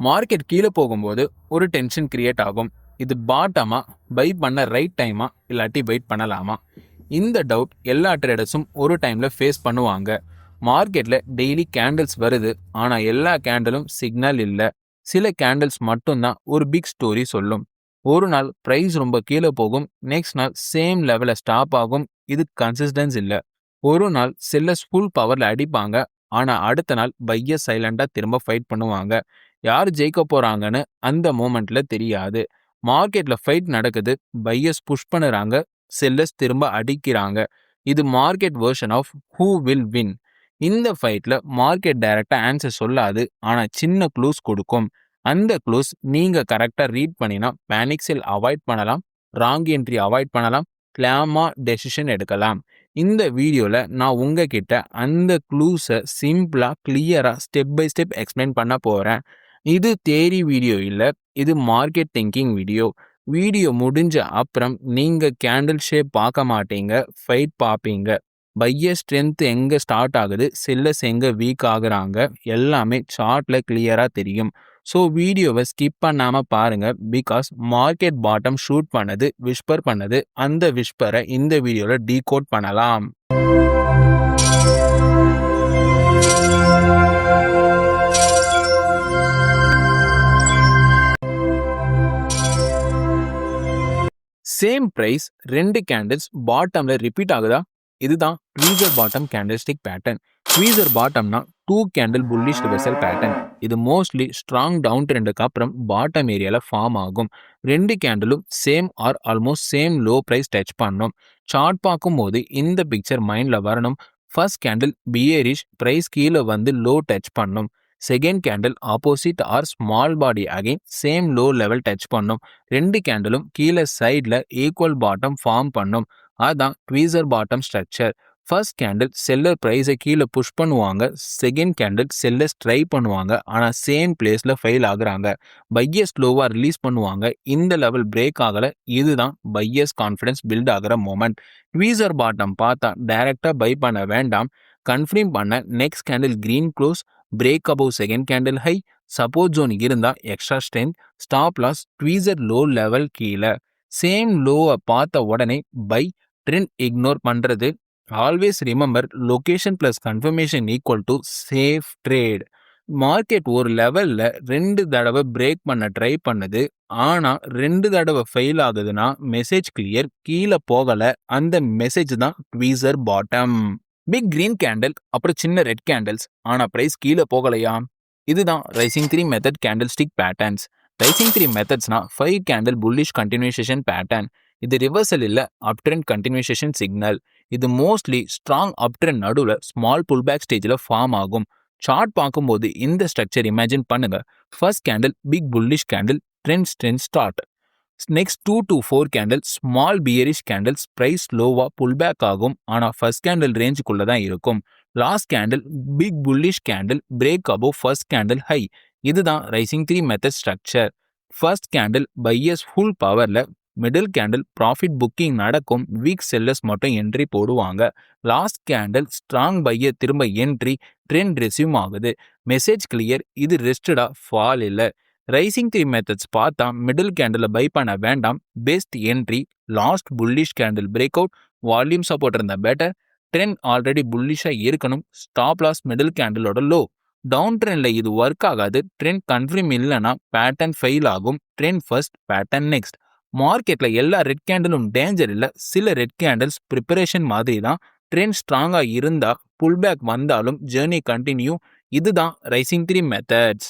Market கீழே போகும்போது ஒரு டென்ஷன் கிரியேட் ஆகும். இது பாட்டமா, பை பண்ண ரைட் டைமா, இல்லாட்டி வெயிட் பண்ணலாமா? இந்த டவுட் எல்லா ட்ரேடர்ஸும் ஒரு டைம்ல ஃபேஸ் பண்ணுவாங்க. மார்க்கெட்ல டெய்லி கேண்டில்ஸ் வருது, ஆனா எல்லா கேண்டிலும் சிக்னல் இல்ல. சில கேண்டில்ஸ் மட்டும்தான் ஒரு பிக் ஸ்டோரி சொல்லும். ஒரு நாள் பிரைஸ் ரொம்ப கீழே போகும், நெக்ஸ்ட் நாள் சேம் லெவல்ல ஸ்டாப் ஆகும். இது கன்சிஸ்டன்ஸ் இல்ல. ஒரு நாள் செல்லர்ஸ் ஃபுல் பவர்ல அடிப்பாங்க, ஆனா அடுத்த நாள் பையர் சைலண்டா திரும்ப ஃபைட் பண்ணுவாங்க. யார் ஜெயிக்க போறாங்கன்னு அந்த மூமெண்ட்ல தெரியாது. மார்க்கெட்ல ஃபைட் நடக்குது, பையர்ஸ் புஷ் பண்ணுறாங்க, செல்லர்ஸ் திரும்ப அடிக்கிறாங்க. இது market version of who will win. இந்த ஃபைட்ல மார்க்கெட் டைரக்டா ஆன்சர் சொல்லாது, ஆனா சின்ன க்ளூஸ் கொடுக்கும். அந்த க்ளூஸ் நீங்க கரெக்டா ரீட் பண்ணினா பேனிக் செல் அவாய்ட் பண்ணலாம், ராங் என்ட்ரி அவாய்ட் பண்ணலாம், கிளாமா டெசிஷன் எடுக்கலாம். இந்த வீடியோல நான் உங்ககிட்ட அந்த க்ளூஸை சிம்பிளா கிளியரா ஸ்டெப் பை ஸ்டெப் எக்ஸ்பிளைன் பண்ண போறேன். இது தேரி வீடியோ இல்ல, இது மார்க்கெட் திங்கிங் வீடியோ. வீடியோ முடிஞ்ச அப்புறம் நீங்க கேண்டில் ஷேப் பார்க்க மாட்டீங்க, ஃபைட் பார்ப்பீங்க. பையர் ஸ்ட்ரென்த் எங்க ஸ்டார்ட் ஆகுது, செல்லர்ஸ் எங்க வீக் ஆகுறாங்க, எல்லாமே சார்ட்ல கிளியரா தெரியும். ஸோ வீடியோவை ஸ்கிப் பண்ணாம பாருங்க, பிகாஸ் மார்க்கெட் பாட்டம் ஷூட் பண்ணது, விஸ்பர் பண்ணது, அந்த விஸ்பரை இந்த வீடியோல டீகோட் பண்ணலாம். சேம் பிரைஸ், ரெண்டு கேண்டில்ஸ் பாட்டம்ல ரிப்பீட் ஆகுதா? இதுதான் tweezer bottom candle stick pattern. Tweezer பாட்டம்னா two candle bullish reversal pattern. இது மோஸ்ட்லி ஸ்ட்ராங் டவுன் ட்ரெண்டுக்கு அப்புறம் பாட்டம் ஏரியால ஃபார்ம் ஆகும். ரெண்டு கேண்டிலும் same or almost same low price touch பண்ணும். சார்ட் பார்க்கும்போது இந்த பிக்சர் மைண்ட்ல வரணும். ஃபர்ஸ்ட் கேண்டில் பியரிஷ், பிரைஸ் கீழே வந்து லோ டச் பண்ணும். Second candle opposite or small body again same low level touch பண்ணும். ரெண்டு கேண்டிலும் கீழே சைடில் ஈக்குவல் பாட்டம் ஃபார்ம் பண்ணும். அதான் tweezer bottom structure. First candle seller ப்ரைஸை கீழே புஷ் பண்ணுவாங்க, செகண்ட் கேண்டில் செல்லர்ஸ் ட்ரை பண்ணுவாங்க, ஆனால் சேம் பிளேஸில் ஃபெயில் ஆகுறாங்க. பையர்ஸ் ஸ்லோவாக ரிலீஸ் பண்ணுவாங்க, இந்த லெவல் பிரேக் ஆகலை. இதுதான் பையர்ஸ் கான்ஃபிடன்ஸ் பில்ட் ஆகிற மொமெண்ட். ட்வீசர் பாட்டம் பார்த்தா டைரெக்டாக பை பண்ண வேண்டாம். கன்ஃபார்ம் பண்ண next candle green close, break above second candle high, support zone இருந்தால் extra strength, stop loss tweezer low level கீழே. சேம் லோவை பார்த்த உடனே பை, ட்ரெண்ட் இக்னோர் பண்ணுறது. Always remember location plus confirmation equal to safe trade. Market ஒரு லெவலில் ரெண்டு தடவை பிரேக் பண்ண ட்ரை பண்ணுது, ஆனால் ரெண்டு தடவை ஃபெயில் ஆகுதுன்னா மெசேஜ் கிளியர், கீழே போகலை. அந்த மெசேஜ் தான் tweezer bottom. Big green candle, அப்புறம் சின்ன ரெட் கேண்டில்ஸ், ஆனால் ப்ரைஸ் கீழே போகலையா? இதுதான் rising 3 method candlestick patterns. Rising 3 மெத்தட்ஸ்னா 5 கேண்டில் புல்லிஷ் கண்டினியூஷன் பேட்டர்ன். இது ரிவர்சல் இல்லை, அப் ட்ரெண்ட் கண்டினியூஷன் சிக்னல். இது மோஸ்ட்லி ஸ்ட்ராங் அப் ட்ரெண்ட் நடுவில் ஸ்மால் புல் பேக் ஸ்டேஜில் ஃபார்ம் ஆகும். சார்ட் பார்க்கும்போது இந்த ஸ்ட்ரக்சர் இமேஜின் பண்ணுங்க. First candle big bullish candle, trend start. Next 2 to 4 candle small bearish candles, price லோவா புல் பேக் ஆகும், ஆனால் ஃபர்ஸ்ட் கேண்டில் ரேஞ்சுக்குள்ள தான் இருக்கும். Last candle big bullish candle, break above first candle high. இதுதான் rising 3 method structure. First candle buyers full பவர்ல, middle candle profit booking நடக்கும், weak sellers மட்டும் என்ட்ரி போடுவாங்க. லாஸ்ட் கேண்டில் ஸ்ட்ராங் பையர் திரும்ப என்ட்ரி, ட்ரெண்ட் ரெஸ்யூம் ஆகுது, message clear, இது ரெஸ்டடா fall இல்லை. ரைசிங் 3 மெத்தட்ஸ் பார்த்தா மிடில் கேண்டில் பை பண்ண வேண்டாம், best entry last bullish candle break out, volume support இருந்த பெட்டர், ட்ரெண்ட் ஆல்ரெடி புல்லிஷாக இருக்கணும், ஸ்டாப் லாஸ் மிடில் கேண்டிலோட லோ. டவுன் ட்ரெண்ட்ல இது ஒர்க் ஆகாது, ட்ரெண்ட் கன்ஃபார்ம் இல்லைன்னா பேட்டர்ன் ஃபெயில் ஆகும், ட்ரெண்ட் ஃபர்ஸ்ட் பேட்டர்ன் நெக்ஸ்ட். மார்க்கெட்ல எல்லா ரெட் கேண்டிலும் டேஞ்சர் இல்லை, சில ரெட் கேண்டில்ஸ் ப்ரிப்பரேஷன் மாதிரி தான். ட்ரெண்ட் ஸ்ட்ராங்காக இருந்தால் புல் பேக் வந்தாலும் ஜேர்னி கண்டினியூ. இதுதான் rising 3 methods.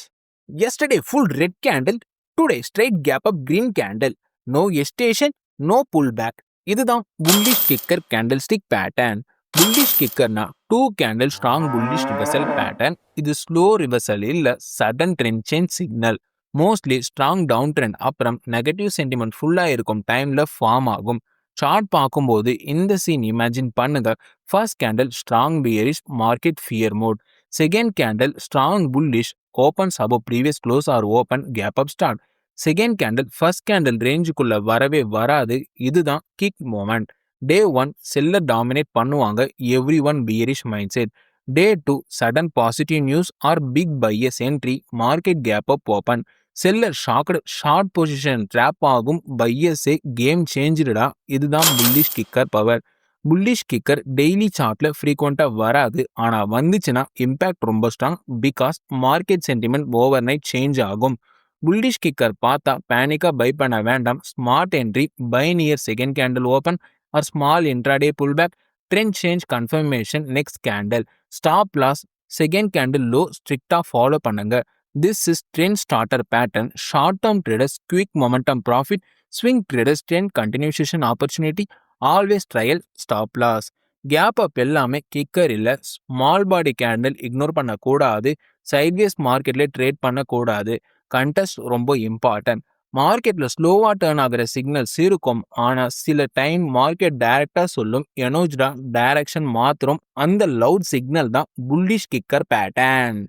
Yesterday full red candle, today straight gap up green candle. No hesitation, no pullback. இதுதான் bullish kicker candlestick pattern. Bullish kickerனா 2 candle strong bullish reversal pattern. இது slow reversal இல்ல sudden trend change signal. Mostly strong downtrend அப்புறம் negative sentiment ஃபுல்லா இருக்கும் டைம்ல form ஆகும். Chart பார்க்கும்போது இந்த சீன் இமேஜின் பண்ணுங்க. First candle strong bearish, market fear mode. Second candle strong bullish, opens above previous close or open gap up start. Second candle first candle ரேஞ்சுக்குள்ள வரவே வராது, இதுதான் kick moment. Day 1 seller dominate பண்ணுவாங்க, everyone bearish mindset. Day 2 sudden positive news or big buyers entry, market gap up open. Seller shocked, short position trap ஆகும், buyers game changedடா. இதுதான் bullish kicker power. bullish kicker daily சார்ட்ல ஃப்ரீக்வெண்டா வராது, ஆனா வந்துச்சுன்னா impact ரொம்ப strong, because market sentiment overnight change ஆகும். bullish kicker பார்த்தா பேனிக்கா பை பண்ண வேண்டாம். Smart entry, buy near second candle open or small intraday pullback, trend change confirmation next candle. Stop loss second candle low ஸ்ட்ரிக்டா follow பண்ணுங்க. This is trend starter pattern. Short term traders quick momentum profit, swing traders trend continuation opportunity, always trail stop loss. Gap up எல்லாமே kicker இல்ல. Small body candle ignore பண்ணக்கூடாது. Sideways மார்க்கெட்ல trade பண்ணக்கூடாது. Context ரொம்ப important. மார்க்கெட்ல ஸ்லோவா turn ஆகிற signals இருக்கும், ஆனா சில டைம் மார்க்கெட் டைரக்டா சொல்லும் எனோஜ்டா டைரக்ஷன் மாத்திரம். அந்த லவுட் சிக்னல் தான் bullish kicker pattern.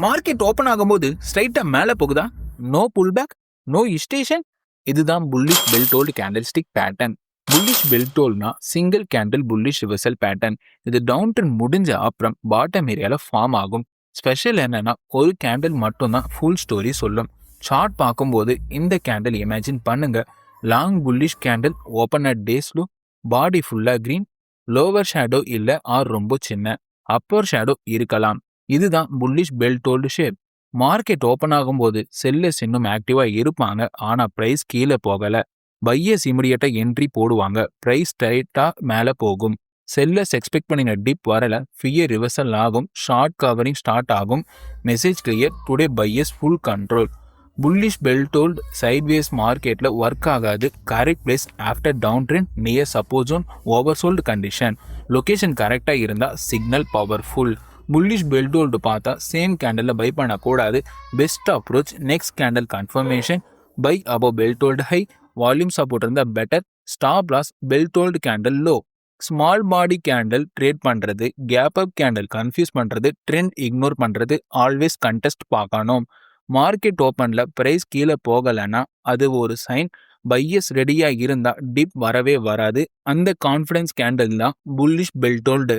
Market open ஆகும்போது ஸ்ட்ரைட்டா மேல போகுதா, no pull back, no hesitation, இதுதான் bullish belt hold candle stick pattern. Bullish belt டோல்னா single candle bullish reversal pattern. இது டவுன் ட்ரெண்ட் முடிஞ்ச அப்புறம் பாட்டம் ஏரியால ஃபார்ம் ஆகும். ஸ்பெஷல் என்னன்னா ஒரு கேண்டில் மட்டும்தான் ஃபுல் ஸ்டோரி சொல்லும். சார்ட் பார்க்கும்போது இந்த கேண்டில் இமேஜின் பண்ணுங்க. Long bullish candle, open at day slow, body ஃபுல்லா கிரீன், லோவர் ஷேடோ இல்ல ஆர் ரொம்ப சின்ன, அப்பர் ஷேடோ இருக்கலாம். இதுதான் bullish belt hold shape. Market open ஆகும்போது செல்லர்ஸ் இன்னும் ஆக்டிவா இருப்பாங்க, ஆனா பிரைஸ் கீழே போகல. பையர்ஸ் இமிடியேட்டா என்ட்ரி போடுவாங்க, பிரைஸ் ஸ்ட்ரைட்டா மேல போகும். செல்லர்ஸ் எக்ஸ்பெக்ட் பண்ணின டிப் வரல, ஃபியர் ரிவர்சல் ஆகும், ஷார்ட் கவரிங் ஸ்டார்ட் ஆகும். Message clear, today buyers full control. Bullish belt told sideways மார்க்கெட்ல ஒர்க் ஆகாது. Correct place after down trend, near support zone, over sold condition. Location கரெக்டா இருந்தா signal powerful. Bullish belt hold பார்த்தா same candle buy பண்ணக்கூடாது. Best approach next candle confirmation, buy above belt hold high, volume support இருந்தா better. Stop loss belt hold candle low. Small body candle trade பண்றது, gap up candle confuse பண்றது, trend ignore பண்றது, always context பார்க்கணும். Market ஓப்பன்ல price கீழே போகலன்னா அது ஒரு சைன். பையர்ஸ் ரெடியா இருந்தா டிப் வரவே வராது. அந்த கான்ஃபிடன்ஸ் கேண்டில் தான் bullish belt hold.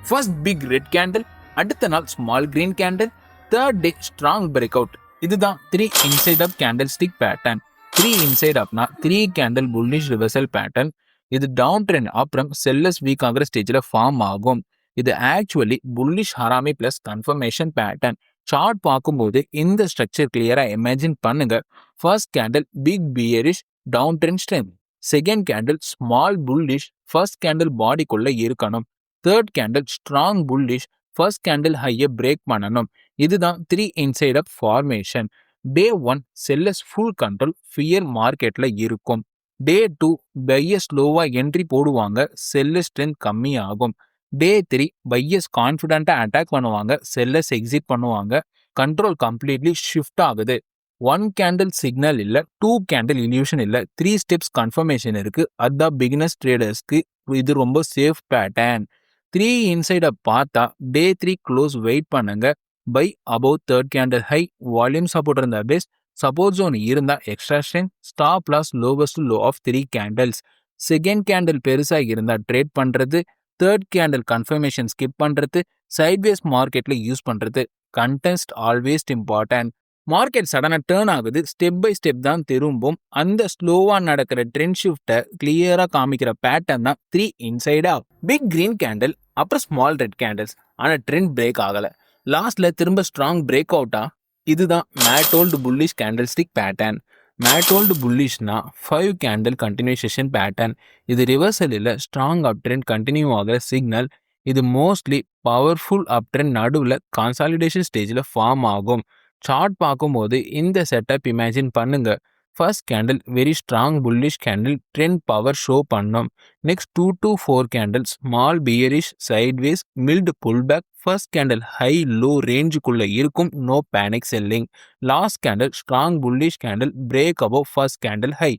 First big red candle, அடுத்த நாள் small green candle, third day strong breakout. இதுதான் 3 inside up candle stick pattern. 3 inside அப்னா 3 கேண்டில் புல்லிஷ் ரிவர்சல் பேட்டர்ன். இது டவுன் ட்ரெண்ட் அப்புறம் செல்லர்ஸ் வீக் ஆகிற ஸ்டேஜ்ல form ஆகும். இது actually bullish harami plus confirmation pattern. Chart பார்க்கும்போது இந்த ஸ்ட்ரக்சர் கிளியரா இமேஜின் பண்ணுங்க. First candle big bearish, down trend strength. Second candle small bullish, first candle பாடிக்குள்ள இருக்கணும். Third candle strong bullish, first candle ஹையை பிரேக் பண்ணணும். இதுதான் 3 inside up formation. Day 1 sellers full control, fear மார்க்கெட்ல இருக்கும். டே 2 பையர்ஸ் ஸ்லோவா entry போடுவாங்க, seller strength கம்மி ஆகும். டே 3 பையர்ஸ் கான்ஃபிடென்ட்டா அட்டாக் பண்ணுவாங்க, செல்லர்ஸ் எக்ஸிட் பண்ணுவாங்க. கண்ட்ரோல் கம்ப்ளீட்லி ஷிஃப்ட் ஆகுது. 1 கேண்டில் சிக்னல் இல்ல, 2 கேண்டில் இல்யூஷன் இல்ல, 3 ஸ்டெப்ஸ் கன்ஃபர்மேஷன் இருக்கு. அதான் பிகினர்ஸ் ட்ரேடர்ஸ்க்கு இது ரொம்ப சேஃப் பேட்டர்ன். 3 இன்சைட பார்த்தா டே 3 க்ளோஸ் வெயிட் பண்ணுங்க. Buy above third candle high, volume support இருந்தா பெஸ்ட், சப்போர்ட் ஜோன் இருந்தா extra strength. Stop loss lowest low of 3 candles. Second candle பெருசா இருந்தா ட்ரேட் பண்றது, தேர்ட் கேண்டில் கன்ஃபர்மேஷன் ஸ்கிப் பண்றது, சைட்வேஸ் மார்க்கெட்ல யூஸ் பண்றது. Context always important. மார்க்கெட் சடனா turn ஆகுது, ஸ்டெப் பை ஸ்டெப் தான் திரும்பும். அந்த ஸ்லோவா நடக்கிற ட்ரெண்ட் ஷிஃப்ட்டை கிளியரா காமிக்கிற பேட்டர்ன் தான் 3 இன்சைடா. பிக் கிரீன் கேண்டில், அப்புறம் ஸ்மால் ரெட் கேண்டில்ஸ், ஆனா ட்ரெண்ட் பிரேக் ஆகல. லாஸ்ட்ல திரும்ப ஸ்ட்ராங் பிரேக் அவுட்டா. இதுதான் mat hold bullish candle stick pattern. Mat hold புல்லிஷ்னா 5 கேண்டில் கண்டினியூஷன் பேட்டர்ன். இது ரிவர்சல் இல்ல, ஸ்ட்ராங் அப் ட்ரெண்ட் கண்டினியூ ஆகிற சிக்னல். இது மோஸ்ட்லி பவர்ஃபுல் அப் ட்ரெண்ட் நடுவில் கான்சாலிடேஷன் ஸ்டேஜில் ஃபார்ம் ஆகும். சார்ட் பார்க்கும்போது இந்த செட்டப் இமேஜின் பண்ணுங்க. First candle very strong bullish candle, trend power show பண்ணும். Next 2 to 4 candle small bearish sideways mild pull back. First candle high low ரேஞ்சுக்குள்ள இருக்கும், no panic selling. Last candle strong bullish candle, break above first candle high.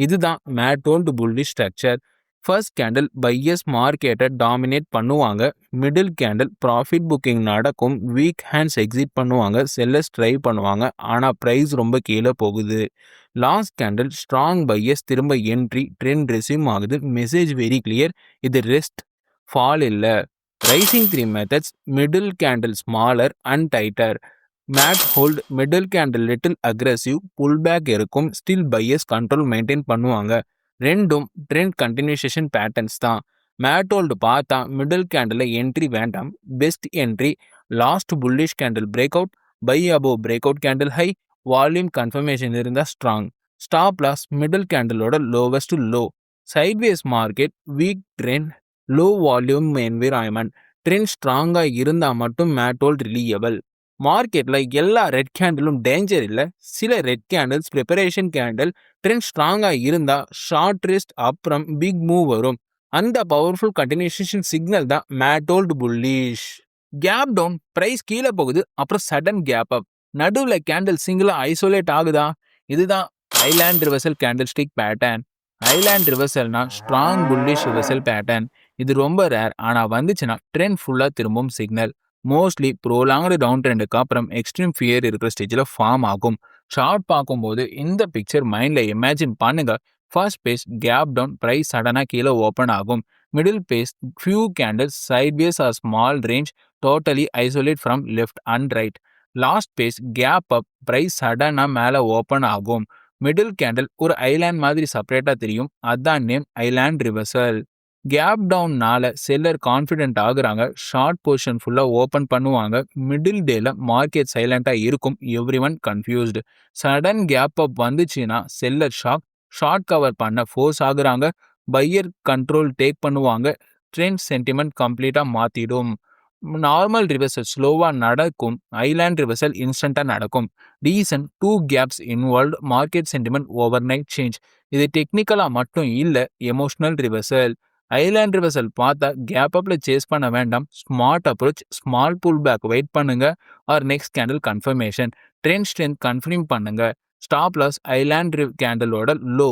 இதுதான் mat hold bullish structure. First candle buyers மார்க்கெட்டை dominate பண்ணுவாங்க. Middle candle profit booking நடக்கும், weak hands exit பண்ணுவாங்க, sellers try பண்ணுவாங்க, ஆனால் price ரொம்ப கீழே போகுது. லாஸ்ட் கேண்டில் ஸ்ட்ராங் பையர்ஸ் திரும்ப என்ட்ரி, ட்ரெண்ட் ரெஸ்யூம் ஆகுது. மெசேஜ் வெரி கிளியர், இது ரெஸ்ட் ஃபால் இல்லை. Pricing 3 methods: middle candle smaller and tighter. Mat hold, middle candle little aggressive, pullback இருக்கும், still buyers control maintain பண்ணுவாங்க. ரெண்டும் ட்ரெண்ட் கண்டினியூஷன் பேட்டர்ன்ஸ் தான். Mat hold பார்த்தா middle candle entry வேண்டாம். Best entry last bullish candle break out, buy above break out candle high, volume confirmation இருந்தால் strong. Stop loss middle கேண்டிலோட lowest low. Sideways market weak trend, low volume environment. Trend ஸ்ட்ராங்காக இருந்தால் மட்டும் mat hold reliable. மார்க்கெட்டில் எல்லா red கேண்டிலும் danger இல்லை. சில red candles preparation candle. Trend ஸ்ட்ராங்காக இருந்தால் ஷார்ட் ரெஸ்ட் அப்புறம் பிக் மூவ் வரும். அந்த பவர்ஃபுல் கண்டினியூஷன் சிக்னல் தான் mat hold bullish. Gap down, price கீழே போகுது, அப்புறம் சடன் கேப் அப். நடுவில் கேண்டில் சிங்கிளாக ஐசோலேட் ஆகுதா? இதுதான் island reversal candle stick pattern. Island ரிவர்சல்னா ஸ்ட்ராங் புல்லிஷ் ரிவர்சல் பேட்டர்ன். இது ரொம்ப ரேர், ஆனால் வந்துச்சுன்னா ட்ரெண்ட் ஃபுல்லாக திரும்பும் சிக்னல். மோஸ்ட்லி ப்ரோலாங்டு டவுன் ட்ரெண்டுக்கு அப்புறம் எக்ஸ்ட்ரீம் ஃபியர் இருக்கிற ஸ்டேஜில் ஃபார்ம் ஆகும். ஷார்ட் பார்க்கும்போது இந்த பிக்சர் மைண்டில் இமேஜின் பண்ணுங்க. First phase gap down, price சடனாக கீழே ஓப்பன் ஆகும். Middle phase few candles sideways or small range, totally isolate from left and right. Last phase gap up, price சடனாக மேலே ஓப்பன் ஆகும். மிடில் கேண்டில் ஒரு ஐலாண்ட் மாதிரி செப்பரேட்டாக தெரியும். அதான் நேம் ஐலாண்ட் ரிவர்சல். கேப் டவுன்னால செல்லர் கான்ஃபிடென்ட் ஆகுறாங்க. ஷார்ட் பொசிஷன் ஃபுல்லாக ஓப்பன் பண்ணுவாங்க. மிடில் டேல மார்க்கெட் சைலண்டாக இருக்கும். Everyone confused. Sudden gap up வந்துச்சுன்னா செல்லர் ஷார்ட் கவர் பண்ண ஃபோர்ஸ் ஆகுறாங்க. பையர் கண்ட்ரோல் டேக் பண்ணுவாங்க. ட்ரெண்ட் சென்டிமெண்ட் கம்ப்ளீட்டாக மாற்றிடும். நார்மல் ரிவர்சல் ஸ்லோவாக நடக்கும். ஐலாண்ட் ரிவர்சல் இன்ஸ்டண்ட்டாக நடக்கும். Reason 2 gaps involve, market sentiment overnight change. இது டெக்னிக்கலாக மட்டும் இல்லை, எமோஷனல் ரிவர்சல். ஐலாண்ட் ரிவர்சல் பார்த்தா கேப் அப்ல சேஸ் பண்ண வேண்டாம். Smart approach, small pull back wait பண்ணுங்க. Or next candle confirmation. Trend strength confirm பண்ணுங்க. ஸ்டாப் லாஸ் ஐலாண்ட் கேண்டிலோட லோ.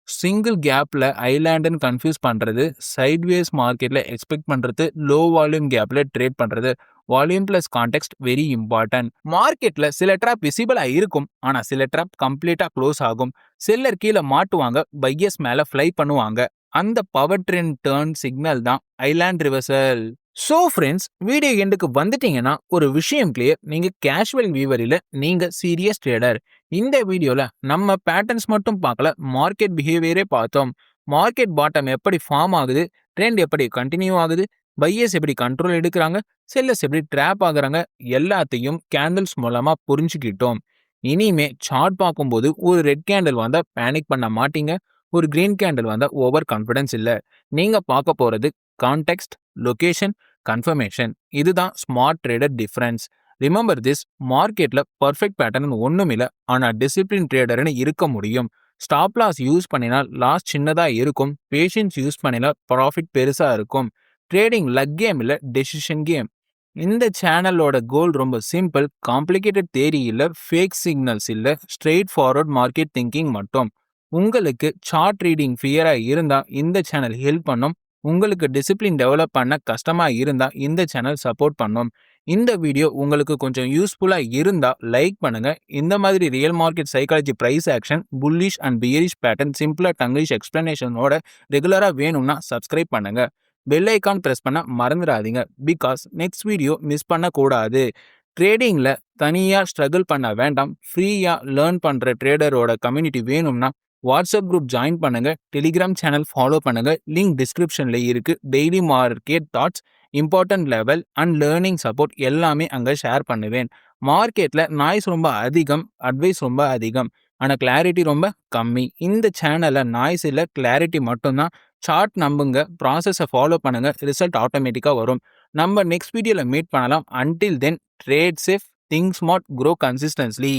சிங்கிள் கேப்ல ஐலாண்டுன்னு கன்ஃபியூஸ் பண்றது, சைட்வேஸ் மார்க்கெட்ல எக்ஸ்பெக்ட் பண்றது, லோ வால்யூம் கேப்ல ட்ரேட் பண்றது. Volume plus context very important. மார்க்கெட்ல சில ட்ராப் விசிபிளா இருக்கும், ஆனா சில ட்ராப் கம்ப்ளீட்டா க்ளோஸ் ஆகும். செல்லர் கீழே மாட்டுவாங்க, பையர்ஸ் மேல ஃப்ளை பண்ணுவாங்க. அந்த பவர் ட்ரெண்ட் டர்ன் சிக்னல் தான் island reversal. So friends, video எண்டுக்கு வந்துட்டீங்கன்னா ஒரு விஷயம் கிளியர். நீங்க கேஷுவல் வியூவர் இல்ல, நீங்க சீரியஸ் ட்ரேடர். இந்த வீடியோல நம்ம பேட்டர்ன்ஸ் மட்டும் பார்க்கல, மார்க்கெட் பிஹேவியரே பார்த்தோம். மார்க்கெட் பாட்டம் எப்படி ஃபார்ம் ஆகுது, ட்ரெண்ட் எப்படி கண்டினியூ ஆகுது, பையர்ஸ் எப்படி கண்ட்ரோல் எடுக்கிறாங்க, செல்லர்ஸ் எப்படி ட்ராப் ஆகுறாங்க, எல்லாத்தையும் கேண்டில்ஸ் மூலமா புரிஞ்சுக்கிட்டோம். இனிமே சார்ட் பார்க்கும்போது ஒரு ரெட் கேண்டில் வந்தா பேனிக் பண்ண மாட்டீங்க. ஒரு கிரீன் கேண்டில் வந்தா ஓவர் கான்ஃபிடன்ஸ் இல்லை. நீங்க பார்க்க போறது கான்டெக்ட், லொகேஷன், கன்ஃபர்மேஷன். இதுதான் smart trader difference. Remember this, மார்க்கெட்ல பர்ஃபெக்ட் பேட்டர்ன் ஒன்றும் இல்லை, ஆனால் டிசிப்ளின் ட்ரேடர்னு இருக்க முடியும். ஸ்டாப் லாஸ் யூஸ் பண்ணினால் லாஸ் சின்னதாக இருக்கும். பேஷன்ஸ் யூஸ் பண்ணினால் ப்ராஃபிட் பெருசாக இருக்கும். ட்ரேடிங் லக் கேம் இல்லை, டெசிஷன் கேம். இந்த சேனலோட கோல் ரொம்ப சிம்பிள். காம்ப்ளிகேட்டட் தேரி இல்லை, ஃபேக் சிக்னல்ஸ் இல்லை, ஸ்ட்ரெயிட் ஃபார்வர்ட் மார்க்கெட் திங்கிங் மட்டும். உங்களுக்கு சார்ட் ரீடிங் ஃபியராக இருந்தால் இந்த சேனல் ஹெல்ப் பண்ணும். உங்களுக்கு டிசிப்ளின் டெவலப் பண்ண கஷ்டமாக இருந்தால் இந்த சேனல் சப்போர்ட் பண்ணும். இந்த வீடியோ உங்களுக்கு கொஞ்சம் யூஸ்ஃபுல்லாக இருந்தால் லைக் பண்ணுங்க. இந்த மாதிரி real market psychology, price action, bullish and bearish pattern சிம்பிளாக டங்கிஷ் எக்ஸ்பிளனேஷனோட ரெகுலராக வேணும்னா சப்ஸ்கிரைப் பண்ணுங்க. பெல் ஐக்கான் ப்ரெஸ் பண்ண மறந்துடாதீங்க. பிகாஸ் நெக்ஸ்ட் வீடியோ மிஸ் பண்ணக்கூடாது. ட்ரேடிங்கில் தனியாக ஸ்ட்ரகிள் பண்ண வேண்டாம். ஃப்ரீயாக லேர்ன் பண்ணுற ட்ரேடரோட கம்யூனிட்டி வேணும்னா வாட்ஸ்அப் குரூப் ஜாயின் பண்ணுங்க. டெலிகிராம் சேனல் ஃபாலோ பண்ணுங்க. லிங்க் டிஸ்கிரிப்ஷன்ல இருக்கு. Daily market thoughts, important level and learning support எல்லாமே அங்கே ஷேர் பண்ணுவேன். மார்க்கெட்ல நாய்ஸ் ரொம்ப அதிகம், அட்வைஸ் ரொம்ப அதிகம், ஆனால் கிளாரிட்டி ரொம்ப கம்மி. இந்த சேனலில் நாய்ஸ் இல்லை, கிளாரிட்டி மட்டும்தான். சார்ட் நம்புங்க, ப்ராசஸை ஃபாலோ பண்ணுங்க, ரிசல்ட் ஆட்டோமேட்டிக்காக வரும். நம்ம நெக்ஸ்ட் வீடியோவில் மீட் பண்ணலாம். Until then, trade safe, think smart, grow கன்சிஸ்டன்ஸ்லி.